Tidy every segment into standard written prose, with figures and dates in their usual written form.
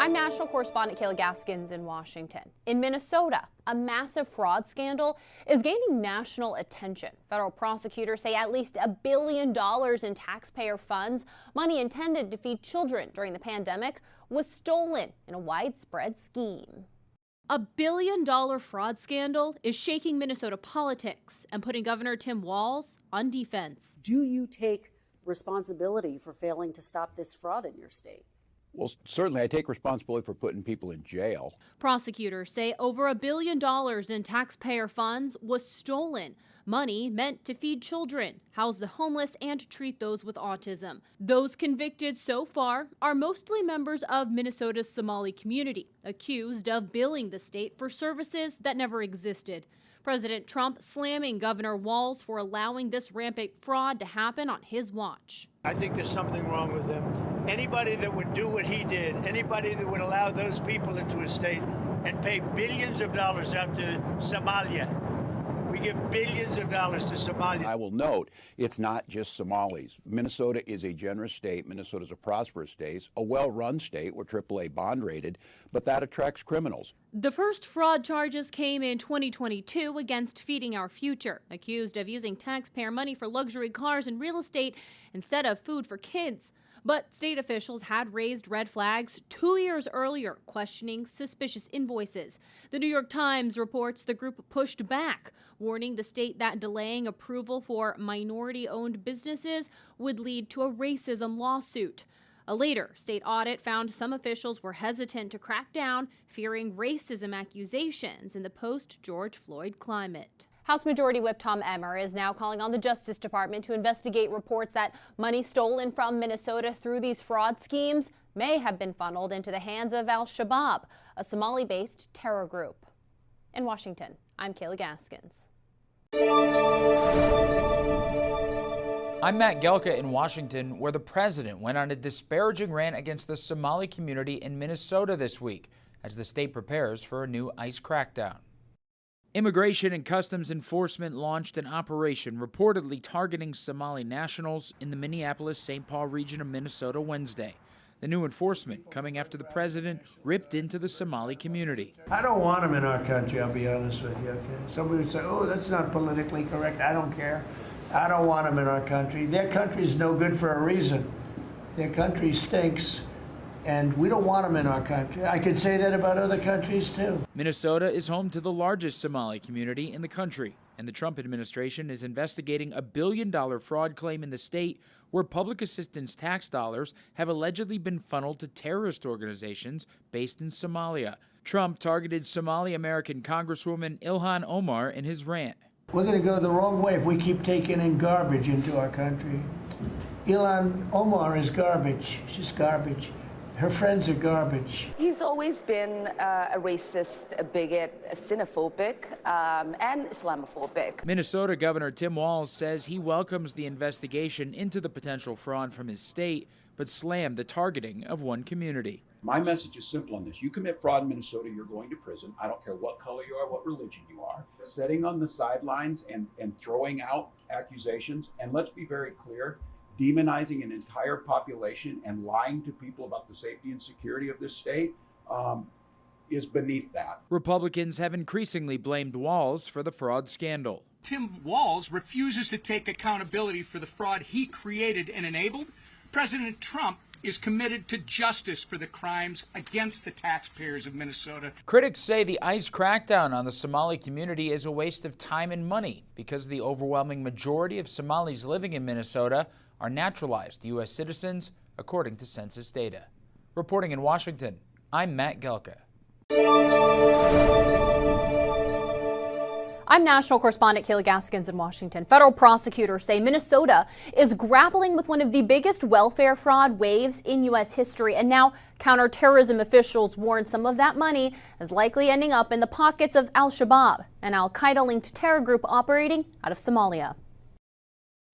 I'm national correspondent Kayla Gaskins in Washington. In Minnesota, a massive fraud scandal is gaining national attention. Federal prosecutors say at least $1 billion in taxpayer funds, money intended to feed children during the pandemic, was stolen in a widespread scheme. A $1 billion fraud scandal is shaking Minnesota politics and putting Governor Tim Walz on defense. Do you take responsibility for failing to stop this fraud in your state? Well, certainly I take responsibility for putting people in jail. Prosecutors say over $1 billion in taxpayer funds was stolen. Money meant to feed children, house the homeless, and treat those with autism. Those convicted so far are mostly members of Minnesota's Somali community, accused of billing the state for services that never existed. President Trump slamming Governor Walz for allowing this rampant fraud to happen on his watch. I think there's something wrong with him. Anybody that would do what he did, anybody that would allow those people into his state and pay billions of dollars out to Somalia. We give billions of dollars to Somalia. I will note, it's not just Somalis. Minnesota is a generous state. Minnesota is a prosperous state, a well-run state. We're AAA bond rated, but that attracts criminals. The first fraud charges came in 2022 against Feeding Our Future, accused of using taxpayer money for luxury cars and real estate instead of food for kids. But state officials had raised red flags 2 years earlier, questioning suspicious invoices. The New York Times reports the group pushed back, warning the state that delaying approval for minority-owned businesses would lead to a racism lawsuit. A later state audit found some officials were hesitant to crack down, fearing racism accusations in the post-George Floyd climate. House Majority Whip Tom Emmer is now calling on the Justice Department to investigate reports that money stolen from Minnesota through these fraud schemes may have been funneled into the hands of Al-Shabaab, a Somali-based terror group. In Washington, I'm Kayla Gaskins. I'm Matt Gelka in Washington, where the president went on a disparaging rant against the Somali community in Minnesota this week as the state prepares for a new ICE crackdown. Immigration and Customs Enforcement launched an operation reportedly targeting Somali nationals in the Minneapolis-St. Paul region of Minnesota Wednesday. The new enforcement coming after the president ripped into the Somali community. I don't want them in our country, I'll be honest with you, okay? Somebody would say, oh, that's not politically correct. I don't care. I don't want them in our country. Their country's no good for a reason. Their country stinks. And we don't want them in our country. I could say that about other countries, too. Minnesota is home to the largest Somali community in the country, and the Trump administration is investigating a $1 billion fraud claim in the state where public assistance tax dollars have allegedly been funneled to terrorist organizations based in Somalia. Trump targeted Somali-American Congresswoman Ilhan Omar in his rant. We're going to go the wrong way if we keep taking in garbage into our country. Ilhan Omar is garbage. She's garbage. Her friends are garbage. He's always been a racist, a bigot, a xenophobic, and Islamophobic. Minnesota Governor Tim Walz says he welcomes the investigation into the potential fraud from his state, but slammed the targeting of one community. My message is simple on this. You commit fraud in Minnesota, you're going to prison. I don't care what color you are, what religion you are. Sitting on the sidelines and throwing out accusations, and let's be very clear, demonizing an entire population and lying to people about the safety and security of this state is beneath that. Republicans have increasingly blamed Walz for the fraud scandal. Tim Walz refuses to take accountability for the fraud he created and enabled. President Trump is committed to justice for the crimes against the taxpayers of Minnesota. Critics say the ICE crackdown on the Somali community is a waste of time and money because the overwhelming majority of Somalis living in Minnesota are naturalized U.S. citizens, according to census data. Reporting in Washington, I'm Matt Gelka. I'm national correspondent Kayla Gaskins in Washington. Federal prosecutors say Minnesota is grappling with one of the biggest welfare fraud waves in U.S. history, and now counterterrorism officials warn some of that money is likely ending up in the pockets of Al-Shabaab, an al-Qaeda-linked terror group operating out of Somalia.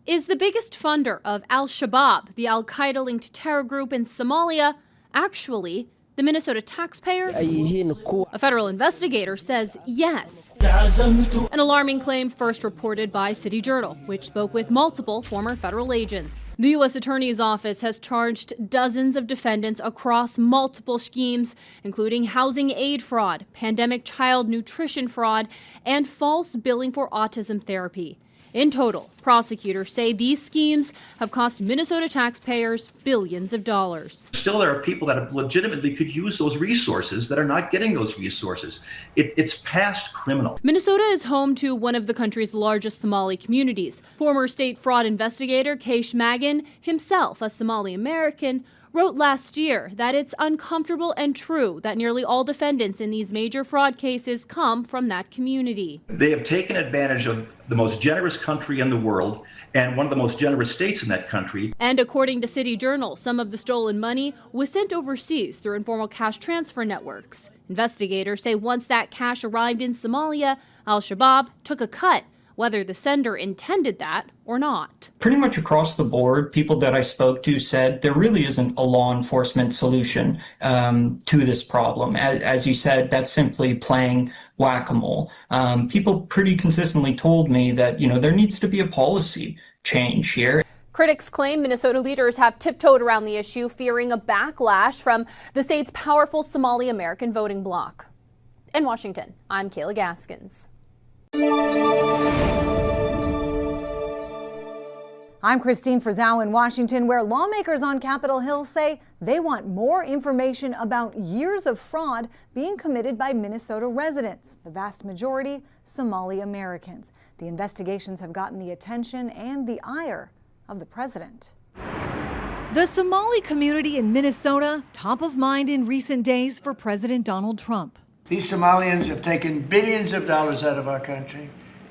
Is the biggest funder of Al-Shabaab, the al-Qaeda-linked terror group in Somalia, actually the Minnesota taxpayer? A federal investigator says yes. An alarming claim first reported by City Journal, which spoke with multiple former federal agents. The U.S. Attorney's Office has charged dozens of defendants across multiple schemes, including housing aid fraud, pandemic child nutrition fraud, and false billing for autism therapy. In total, prosecutors say these schemes have cost Minnesota taxpayers billions of dollars. Still, there are people that have legitimately could use those resources that are not getting those resources. It's past criminal. Minnesota is home to one of the country's largest Somali communities. Former state fraud investigator Keish Magan, himself a Somali American, wrote last year that it's uncomfortable and true that nearly all defendants in these major fraud cases come from that community. They have taken advantage of the most generous country in the world and one of the most generous states in that country. And according to City Journal, some of the stolen money was sent overseas through informal cash transfer networks. Investigators say once that cash arrived in Somalia, al-Shabaab took a cut, whether the sender intended that or not. Pretty much across the board, people that I spoke to said there really isn't a law enforcement solution to this problem. As you said, that's simply playing whack-a-mole. People pretty consistently told me that, there needs to be a policy change here. Critics claim Minnesota leaders have tiptoed around the issue, fearing a backlash from the state's powerful Somali American voting bloc. In Washington, I'm Kayla Gaskins. I'm Christine Frizzau in Washington, where lawmakers on Capitol Hill say they want more information about years of fraud being committed by Minnesota residents, the vast majority Somali Americans. The investigations have gotten the attention and the ire of the president. The Somali community in Minnesota, top of mind in recent days for President Donald Trump. These Somalians have taken billions of dollars out of our country.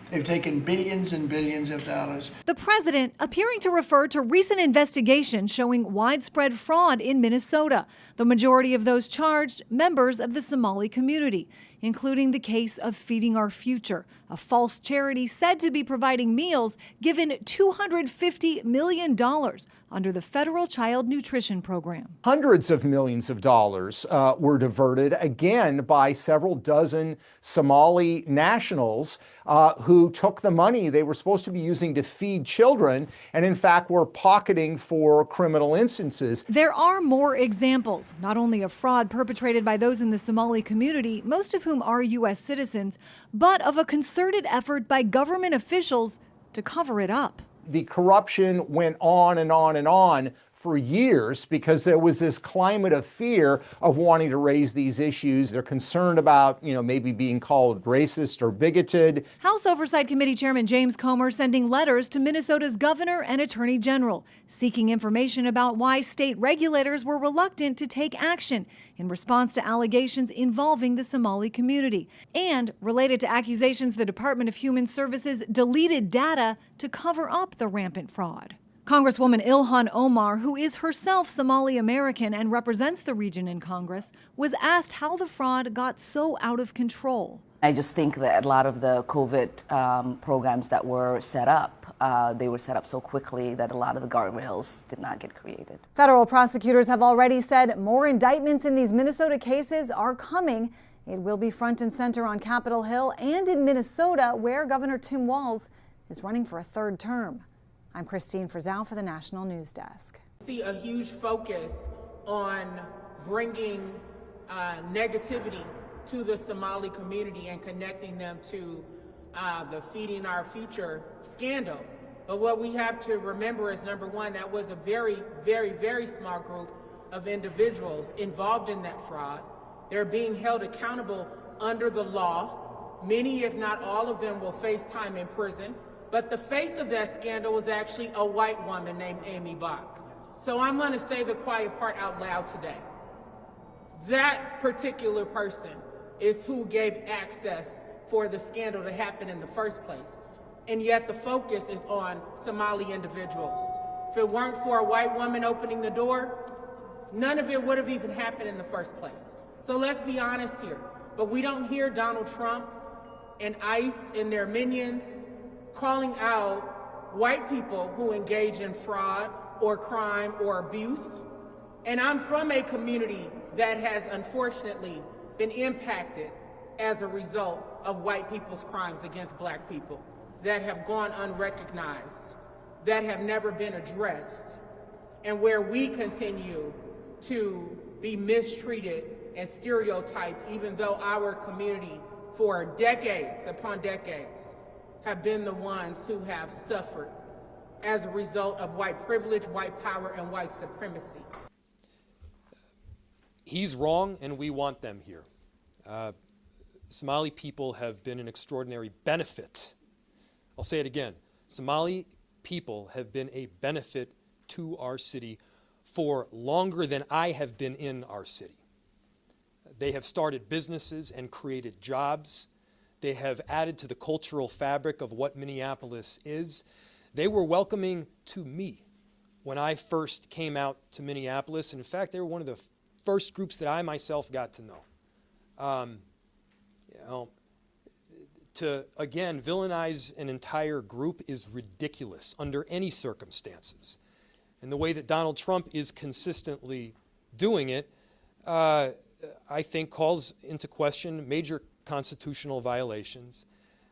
They've taken billions and billions of dollars. The president appearing to refer to recent investigations showing widespread fraud in Minnesota. The majority of those charged, members of the Somali community, including the case of Feeding Our Future, a false charity said to be providing meals given $250 million under the federal child nutrition program. Hundreds of millions of dollars were diverted, again, by several dozen Somali nationals who took the money they were supposed to be using to feed children and, in fact, were pocketing for criminal instances. There are more examples, not only of fraud perpetrated by those in the Somali community, most of whom are U.S. citizens, but of a concerted effort by government officials to cover it up. The corruption went on and on and on for years because there was this climate of fear of wanting to raise these issues. They're concerned about, maybe being called racist or bigoted. House Oversight Committee Chairman James Comer sending letters to Minnesota's governor and attorney general, seeking information about why state regulators were reluctant to take action in response to allegations involving the Somali community, and related to accusations the Department of Human Services deleted data to cover up the rampant fraud. Congresswoman Ilhan Omar, who is herself Somali American and represents the region in Congress, was asked how the fraud got so out of control. I just think that a lot of the COVID programs that were set up, they were set up so quickly that a lot of the guardrails did not get created. Federal prosecutors have already said more indictments in these Minnesota cases are coming. It will be front and center on Capitol Hill and in Minnesota, where Governor Tim Walz is running for a third term. I'm Christine Frizzau for the National News Desk. See a huge focus on bringing negativity to the Somali community and connecting them to the Feeding Our Future scandal. But what we have to remember is, number one, that was a very, very, very small group of individuals involved in that fraud. They're being held accountable under the law. Many, if not all of them, will face time in prison. But the face of that scandal was actually a white woman named Amy Bach. So I'm going to say the quiet part out loud today. That particular person is who gave access for the scandal to happen in the first place. And yet the focus is on Somali individuals. If it weren't for a white woman opening the door, none of it would have even happened in the first place. So let's be honest here. But we don't hear Donald Trump and ICE and their minions calling out white people who engage in fraud or crime or abuse. And I'm from a community that has unfortunately been impacted as a result of white people's crimes against black people that have gone unrecognized, that have never been addressed, and where we continue to be mistreated and stereotyped, even though our community for decades upon decades have been the ones who have suffered as a result of white privilege, white power, and white supremacy. He's wrong, and we want them here. Somali people have been an extraordinary benefit. I'll say it again. Somali people have been a benefit to our city for longer than I have been in our city. They have started businesses and created jobs. They have added to the cultural fabric of what Minneapolis is. They were welcoming to me when I first came out to Minneapolis. In fact, they were one of the first groups that I myself got to know. To, again, villainize an entire group is ridiculous under any circumstances. And the way that Donald Trump is consistently doing it, I think calls into question major constitutional violations.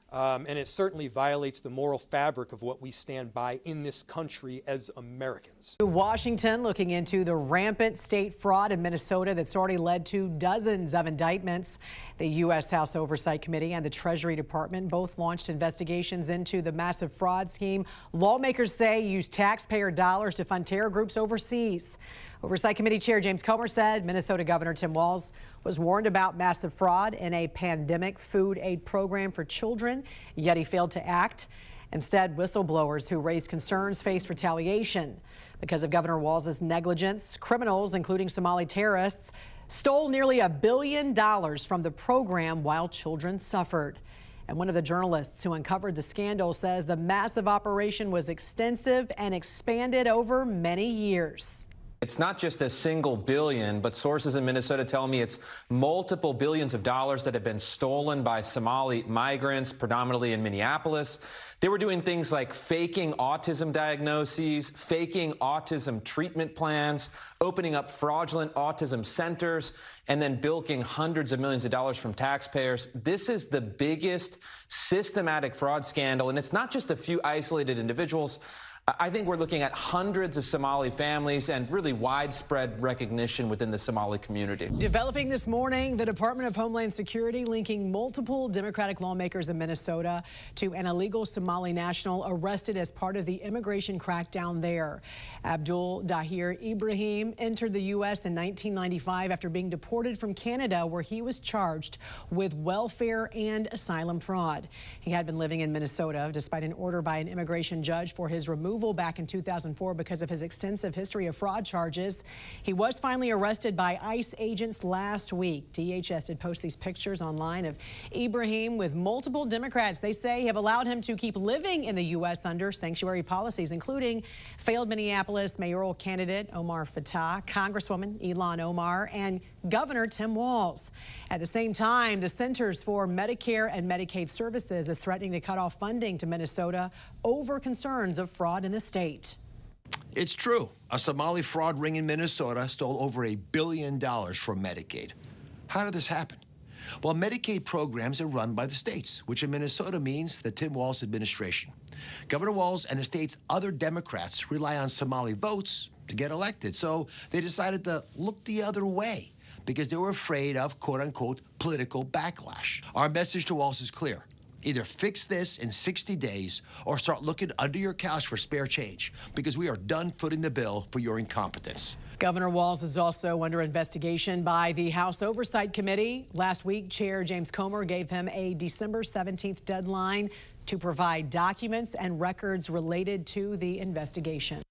And it certainly violates the moral fabric of what we stand by in this country as Americans. Washington looking into the rampant state fraud in Minnesota that's already led to dozens of indictments. The U.S. House Oversight Committee and the Treasury Department both launched investigations into the massive fraud scheme lawmakers say used taxpayer dollars to fund terror groups overseas. Oversight Committee Chair James Comer said Minnesota Governor Tim Walz was warned about massive fraud in a pandemic food aid program for children, yet he failed to act. Instead, whistleblowers who raised concerns faced retaliation. Because of Governor Walz's negligence, criminals, including Somali terrorists, stole nearly $1 billion from the program while children suffered. And one of the journalists who uncovered the scandal says the massive operation was extensive and expanded over many years. It's not just a single billion, but sources in Minnesota tell me it's multiple billions of dollars that have been stolen by Somali migrants, predominantly in Minneapolis. They were doing things like faking autism diagnoses, faking autism treatment plans, opening up fraudulent autism centers, and then bilking hundreds of millions of dollars from taxpayers. This is the biggest systematic fraud scandal, and it's not just a few isolated individuals. I think we're looking at hundreds of Somali families and really widespread recognition within the Somali community. Developing this morning, the Department of Homeland Security linking multiple Democratic lawmakers in Minnesota to an illegal Somali national arrested as part of the immigration crackdown there. Abdul Dahir Ibrahim entered the U.S. in 1995 after being deported from Canada, where he was charged with welfare and asylum fraud. He had been living in Minnesota despite an order by an immigration judge for his removal back in 2004 because of his extensive history of fraud charges. He was finally arrested by ICE agents last week. DHS did post these pictures online of Ibrahim with multiple Democrats they say have allowed him to keep living in the U.S. under sanctuary policies, including failed Minneapolis mayoral candidate Omar Fattah, Congresswoman Ilhan Omar, and Governor Tim Walz. At the same time, the Centers for Medicare and Medicaid Services is threatening to cut off funding to Minnesota over concerns of fraud in the state. It's true. A Somali fraud ring in Minnesota stole over $1 billion from Medicaid. How did this happen? Well, Medicaid programs are run by the states, which in Minnesota means the Tim Walz administration. Governor Walz and the state's other Democrats rely on Somali votes to get elected, so they decided to look the other way because they were afraid of, quote-unquote, political backlash. Our message to Walz is clear. Either fix this in 60 days or start looking under your couch for spare change, because we are done footing the bill for your incompetence. Governor Walz is also under investigation by the House Oversight Committee. Last week, Chair James Comer gave him a December 17th deadline to provide documents and records related to the investigation.